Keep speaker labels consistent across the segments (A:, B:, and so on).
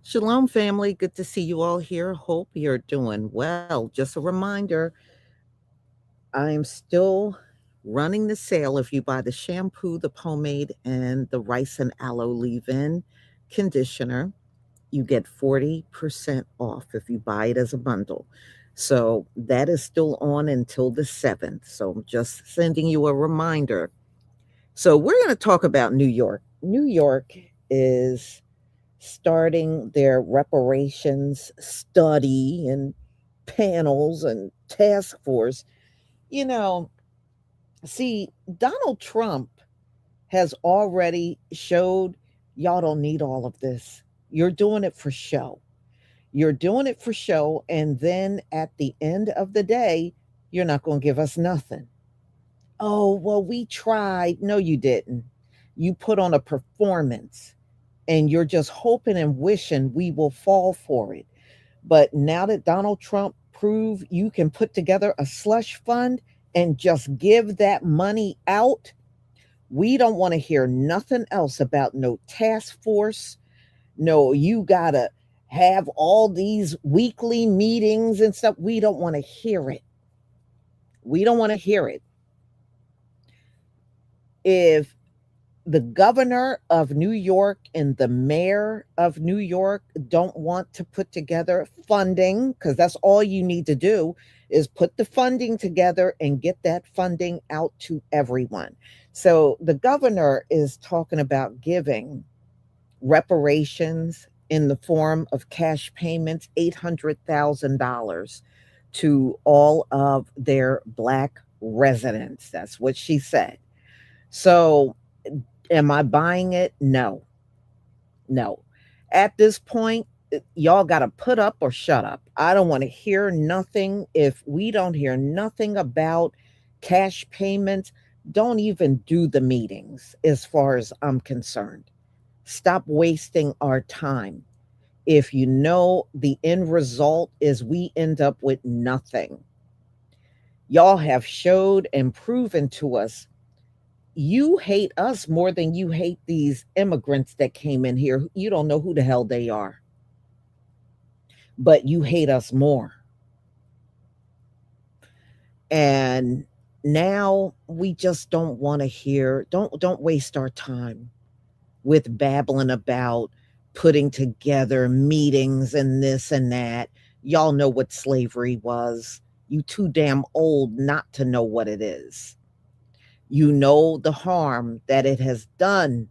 A: Shalom, family. Good to see you all here. Hope you're doing well. Just a reminder, I am still running the sale. If you buy the shampoo, the pomade, and the rice and aloe leave in conditioner, you get 40% off if you buy it as a bundle. So that is still on until the 7th. So I'm just sending you a reminder. So we're going to talk about New York. New York is starting their reparations study and panels and task force. You know, see, Donald Trump has already showed y'all don't need all of this. You're doing it for show. You're doing it for show. And then at the end of the day, you're not going to give us nothing. Oh, well, we tried. No, you didn't. You put on a performance and you're just hoping and wishing we will fall for it. But now that Donald Trump proved you can put together a slush fund and just give that money out, we don't want to hear nothing else about no task force. No, you got to have all these weekly meetings and stuff. We don't want to hear it. We don't want to hear it. If the governor of New York and the mayor of New York don't want to put together funding, because that's all you need to do is put the funding together and get that funding out to everyone. So the governor is talking about giving reparations in the form of cash payments, $800,000 to all of their Black residents. That's what she said. So am I buying it? No, no. At this point, y'all got to put up or shut up. I don't want to hear nothing. If we don't hear nothing about cash payments, don't even do the meetings as far as I'm concerned. Stop wasting our time. If you know the end result is we end up with nothing. Y'all have showed and proven to us you hate us more than you hate these immigrants that came in here. You don't know who the hell they are, but you hate us more. And now we just don't want to hear, don't waste our time with babbling about putting together meetings and this and that. Y'all know what slavery was. You too damn old not to know what it is. You know the harm that it has done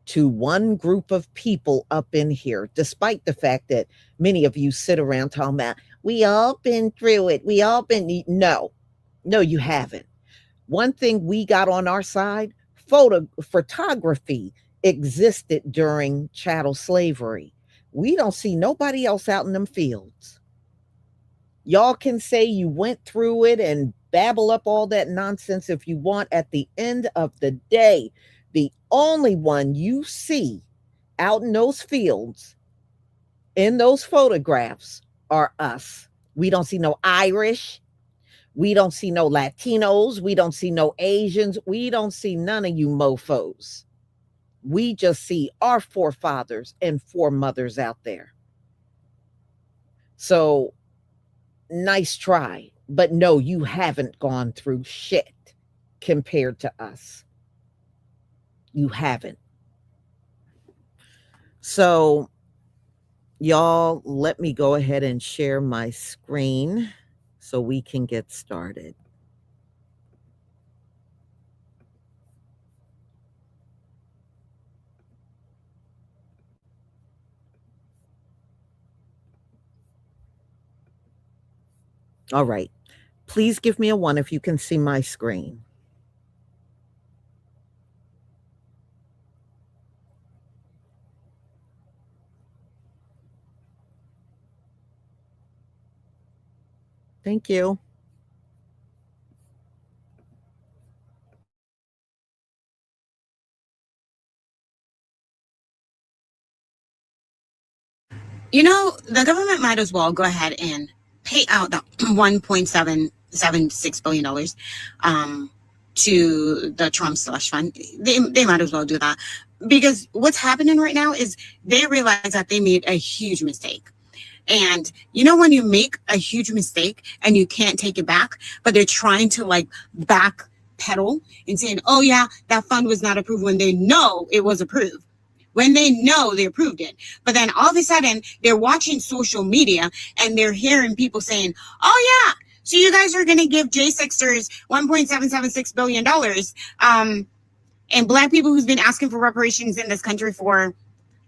A: to one group of people up in here, despite the fact that many of you sit around talking about, we all been through it. We all been, no, no, you haven't. One thing we got on our side, photography existed during chattel slavery. We don't see nobody else out in them fields. Y'all can say you went through it and babble up all that nonsense if you want. At the end of the day, the only one you see out in those fields, in those photographs, are us. We don't see no Irish. We don't see no Latinos. We don't see no Asians. We don't see none of you mofos. We just see our forefathers and foremothers out there. So nice try. But no, you haven't gone through shit compared to us. You haven't. So, y'all, let me go ahead and share my screen so we can get started. All right. Please give me a 1 if you can see my screen. Thank you.
B: The government might as well go ahead and pay out the $1.776 billion to the Trump slush fund. They might as well do that, because what's happening right now is they realize that they made a huge mistake. And you know, when you make a huge mistake and you can't take it back, but they're trying to like backpedal and saying, oh yeah, that fund was not approved, when they know it was approved, when they know they approved it. But then all of a sudden they're watching social media and they're hearing people saying, oh yeah, so you guys are going to give J-Sexters $1.776 billion. And Black people who's been asking for reparations in this country for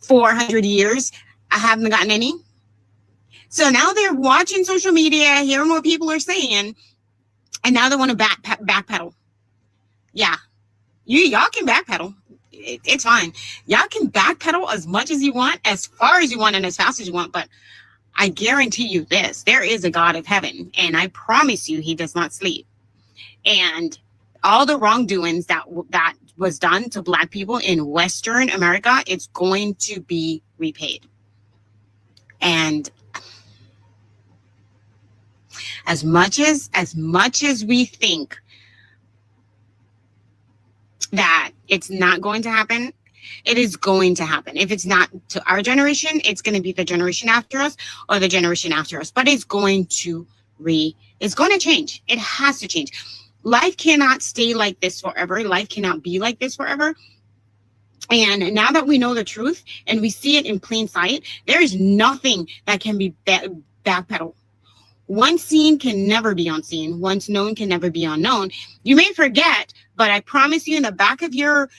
B: 400 years haven't gotten any. So now they're watching social media, hearing what people are saying, and now they want to backpedal. Yeah, y'all can backpedal. It's fine. Y'all can backpedal as much as you want, as far as you want, and as fast as you want. But I guarantee you this: there is a God of heaven, and I promise you, He does not sleep. And all the wrongdoings that was done to Black people in Western America, it's going to be repaid. And as much as we think that it's not going to happen, it is going to happen. If it's not to our generation, it's going to be the generation after us or the generation after us. But it's going to change. It has to change. Life cannot stay like this forever. Life cannot be like this forever. And now that we know the truth and we see it in plain sight, there is nothing that can be backpedaled. Once seen can never be unseen. Once known can never be unknown. You may forget, but I promise you, in the back of your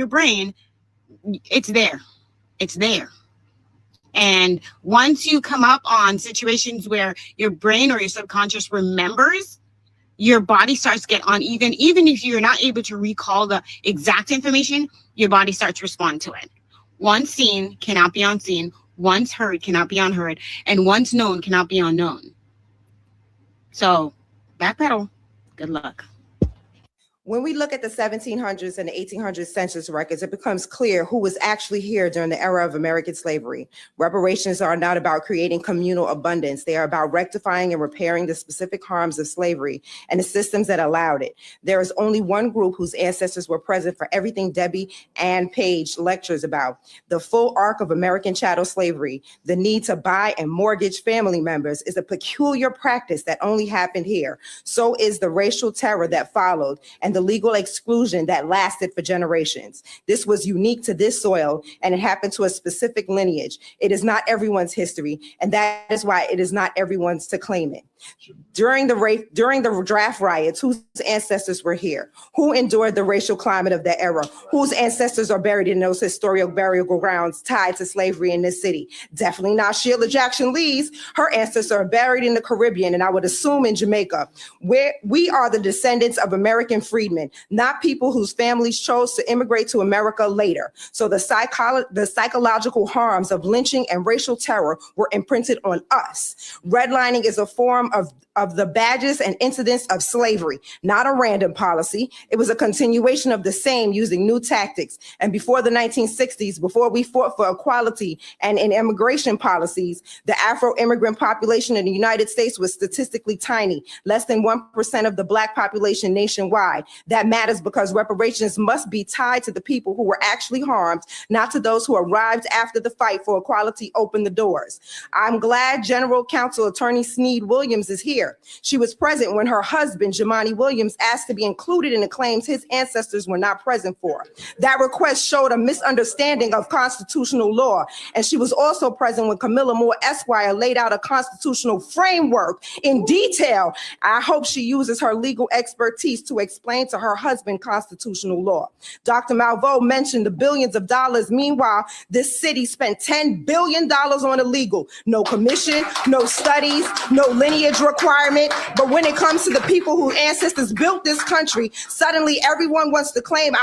B: brain, it's there. It's there. And once you come up on situations where your brain or your subconscious remembers, your body starts to get uneven. Even if you're not able to recall the exact information, your body starts to respond to it. Once seen cannot be unseen. Once heard cannot be unheard. And once known cannot be unknown. So, backpedal. Good luck.
C: When we look at the 1700s and the 1800s census records, it becomes clear who was actually here during the era of American slavery. Reparations are not about creating communal abundance. They are about rectifying and repairing the specific harms of slavery and the systems that allowed it. There is only one group whose ancestors were present for everything Debbie and Paige lectures about: the full arc of American chattel slavery. The need to buy and mortgage family members is a peculiar practice that only happened here. So is the racial terror that followed, and the legal exclusion that lasted for generations. This was unique to this soil, and it happened to a specific lineage. It is not everyone's history, and that is why it is not everyone's to claim it. During the draft riots, whose ancestors were here? Who endured the racial climate of that era? Whose ancestors are buried in those historic burial grounds tied to slavery in this city? Definitely not Sheila Jackson Lee's. Her ancestors are buried in the Caribbean, and I would assume in Jamaica, where we are the descendants of American freedmen, not people whose families chose to immigrate to America later. So the psychological harms of lynching and racial terror were imprinted on us. Redlining is a form of the badges and incidents of slavery, not a random policy. It was a continuation of the same using new tactics. And before the 1960s, before we fought for equality and in immigration policies, the Afro-immigrant population in the United States was statistically tiny, less than 1% of the Black population nationwide. That matters because reparations must be tied to the people who were actually harmed, not to those who arrived after the fight for equality opened the doors. I'm glad General Counsel Attorney Sneed Williams is here. She was present when her husband, Jamani Williams, asked to be included in the claims his ancestors were not present for. That request showed a misunderstanding of constitutional law, and she was also present when Camilla Moore Esquire laid out a constitutional framework in detail. I hope she uses her legal expertise to explain to her husband constitutional law. Dr. Malveaux mentioned the billions of dollars. Meanwhile, this city spent $10 billion on illegal. No commission, no studies, no lineage requirement. But when it comes to the people whose ancestors built this country, suddenly everyone wants to claim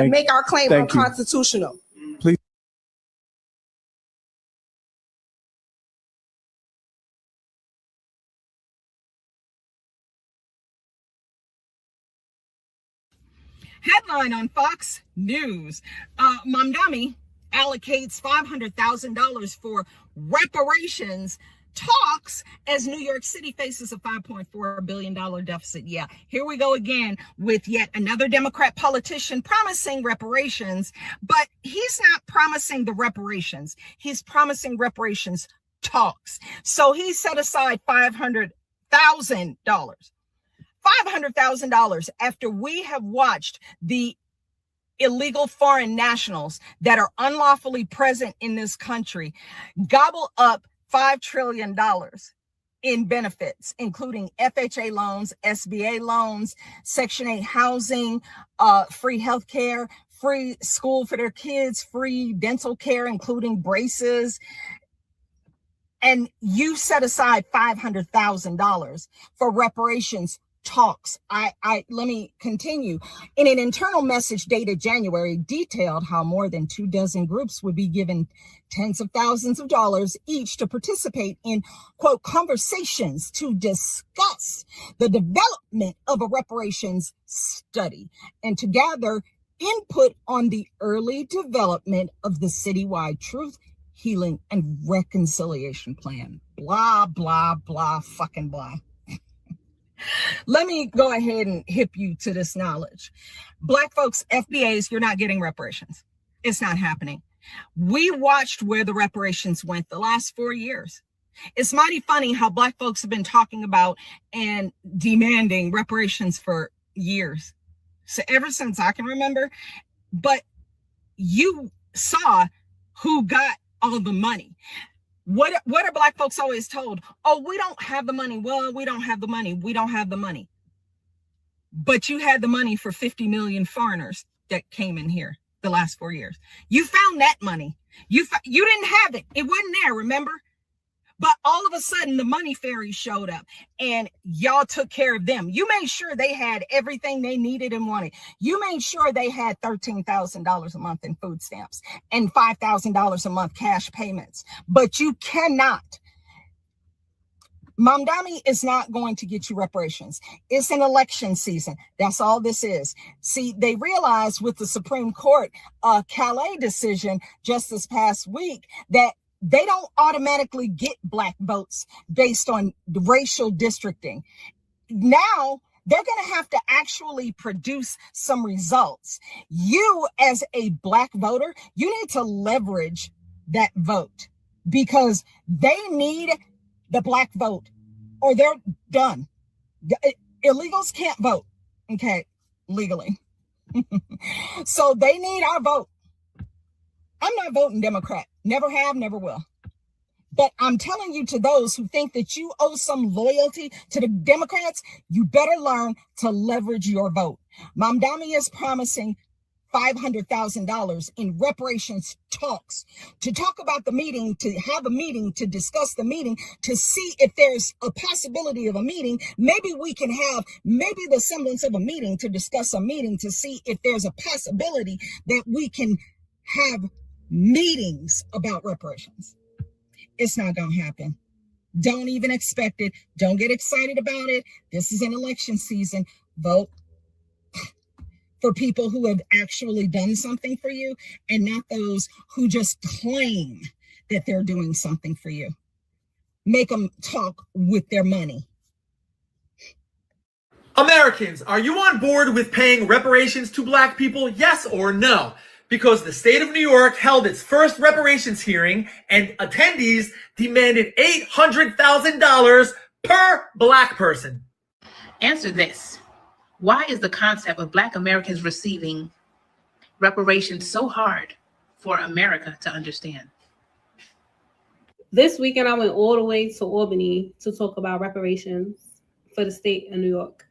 C: make our claim unconstitutional.
D: Please.
E: Headline on Fox News: Mamdani allocates $500,000 for reparations talks as New York City faces a $5.4 billion deficit. Yeah, here we go again with yet another Democrat politician promising reparations, but he's not promising the reparations. He's promising reparations talks. So he set aside $500,000 after we have watched the illegal foreign nationals that are unlawfully present in this country gobble up $5 trillion in benefits, including FHA loans, SBA loans, Section 8 housing, free healthcare, free school for their kids, free dental care, including braces. And you set aside $500,000 for reparations talks. Let me continue. In an internal message dated January, detailed how more than 24 groups would be given tens of thousands of dollars each to participate in, quote, conversations to discuss the development of a reparations study and to gather input on the early development of the citywide truth, healing, and reconciliation plan. Blah, blah, blah, fucking blah. Let me go ahead and hip you to this knowledge. Black folks, FBAs, you're not getting reparations. It's not happening. We watched where the reparations went the last 4 years. It's mighty funny how Black folks have been talking about and demanding reparations for years. So ever since I can remember, but you saw who got all the money. What are Black folks always told? Oh, we don't have the money. Well, we don't have the money. We don't have the money. But you had the money for 50 million foreigners that came in here the last 4 years. You found that money. You didn't have it. It wasn't there, remember? But all of a sudden, the money fairies showed up and y'all took care of them. You made sure they had everything they needed and wanted. You made sure they had $13,000 a month in food stamps and $5,000 a month cash payments. But you cannot. Mamdani is not going to get you reparations. It's an election season. That's all this is. See, they realized with the Supreme Court Calais decision just this past week that they don't automatically get Black votes based on racial districting. Now they're going to have to actually produce some results. You, as a Black voter, you need to leverage that vote because they need the Black vote or they're done. Illegals can't vote, okay, legally. So they need our vote. I'm not voting Democrat. Never have, never will. But I'm telling you, to those who think that you owe some loyalty to the Democrats, you better learn to leverage your vote. Mamdani is promising $500,000 in reparations talks to talk about the meeting, to have a meeting, to discuss the meeting, to see if there's a possibility of a meeting. Maybe we can have maybe the semblance of a meeting to discuss a meeting to see if there's a possibility that we can have meetings about reparations. It's not going to happen. Don't even expect it. Don't get excited about it. This is an election season. Vote for people who have actually done something for you and not those who just claim that they're doing something for you. Make them talk with their money.
D: Americans, are you on board with paying reparations to Black people? Yes or no? Because the state of New York held its first reparations hearing and attendees demanded $800,000 per Black person.
F: Answer this. Why is the concept of Black Americans receiving reparations so hard for America to understand?
G: This weekend, I went all the way to Albany to talk about reparations for the state of New York.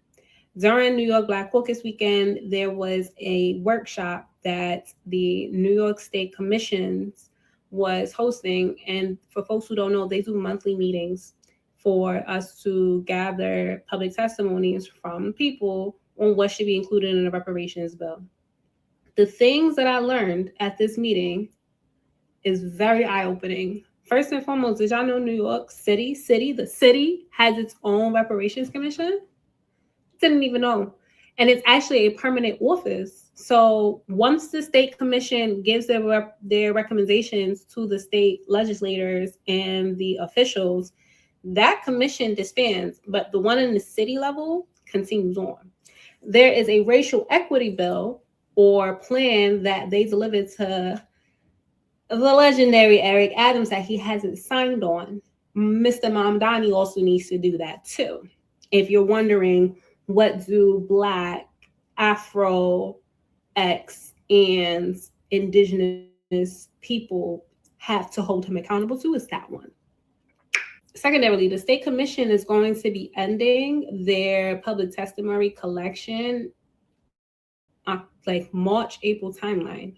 G: During New York Black Caucus weekend, there was a workshop that the New York State Commissions was hosting. And for folks who don't know, they do monthly meetings for us to gather public testimonies from people on what should be included in the reparations bill. The things that I learned at this meeting is very eye-opening. First and foremost, did y'all know New York City, the city has its own reparations commission? Didn't even know. And it's actually a permanent office. So once the state commission gives their recommendations to the state legislators and the officials, That commission disbands, but the one in the city level continues on. There is a racial equity bill or plan that they delivered to the legendary Eric Adams that he hasn't signed on. Mr. Mamdani also needs to do that too. If you're wondering, what do Black, Afro, X, and Indigenous people have to hold him accountable to, is that one. Secondarily, the State Commission is going to be ending their public testimony collection like March, April timeline.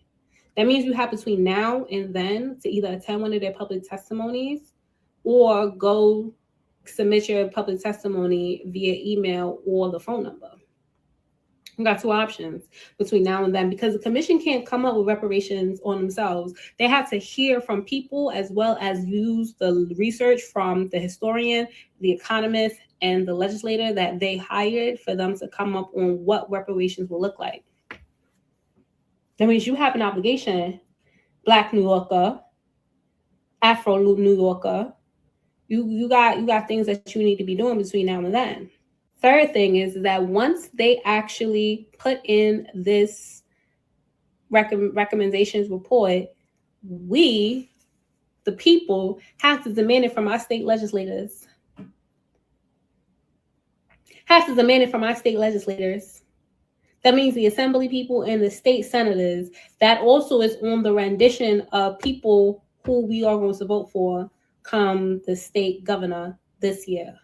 G: That means you have between now and then to either attend one of their public testimonies or go submit your public testimony via email or the phone number. You got two options between now and then, because the commission can't come up with reparations on themselves. They have to hear from people as well as use the research from the historian, the economist, and the legislator that they hired for them to come up on what reparations will look like. That means you have an obligation, Black New Yorker, Afro New Yorker. You got things that you need to be doing between now and then. Third thing is that once they actually put in this recommendations report, we, the people, have to demand it from our state legislators. That means the assembly people and the state senators. That also is on the rendition of people who we are going to vote for come the state governor this year.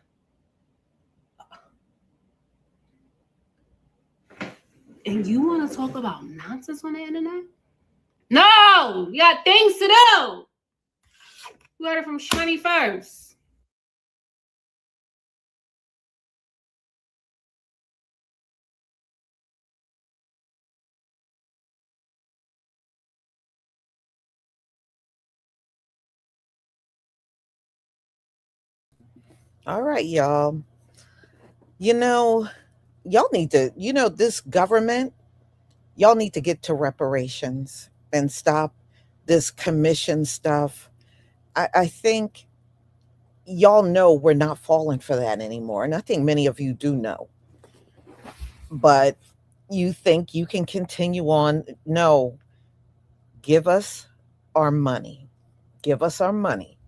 G: And you want to talk about nonsense on the internet? No, you got things to do. You heard it from Shani first.
A: All right, y'all. Y'all need to, this government, y'all need to get to reparations and stop this commission stuff. I think y'all know we're not falling for that anymore. And I think many of you do know. But you think you can continue on. No, give us our money. Give us our money.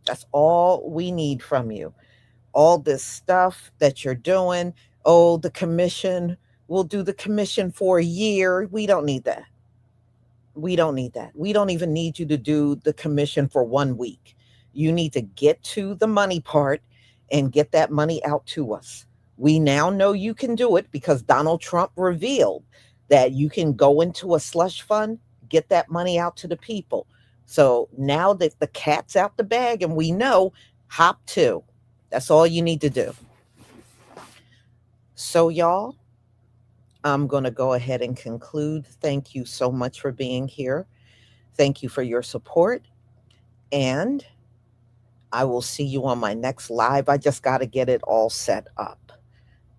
A: That's all we need from you. All this stuff that you're doing. Oh, the commission, we'll do the commission for a year. We don't need that. We don't even need you to do the commission for 1 week. You need to get to the money part and get that money out to us. We now know you can do it because Donald Trump revealed that you can go into a slush fund, get that money out to the people. So now that the cat's out the bag and we know, hop to. That's all you need to do. So y'all, I'm going to go ahead and conclude. Thank you so much for being here. Thank you for your support. And I will see you on my next live. I just got to get it all set up.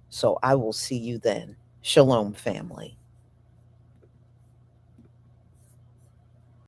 A: So I will see you then. Shalom, family.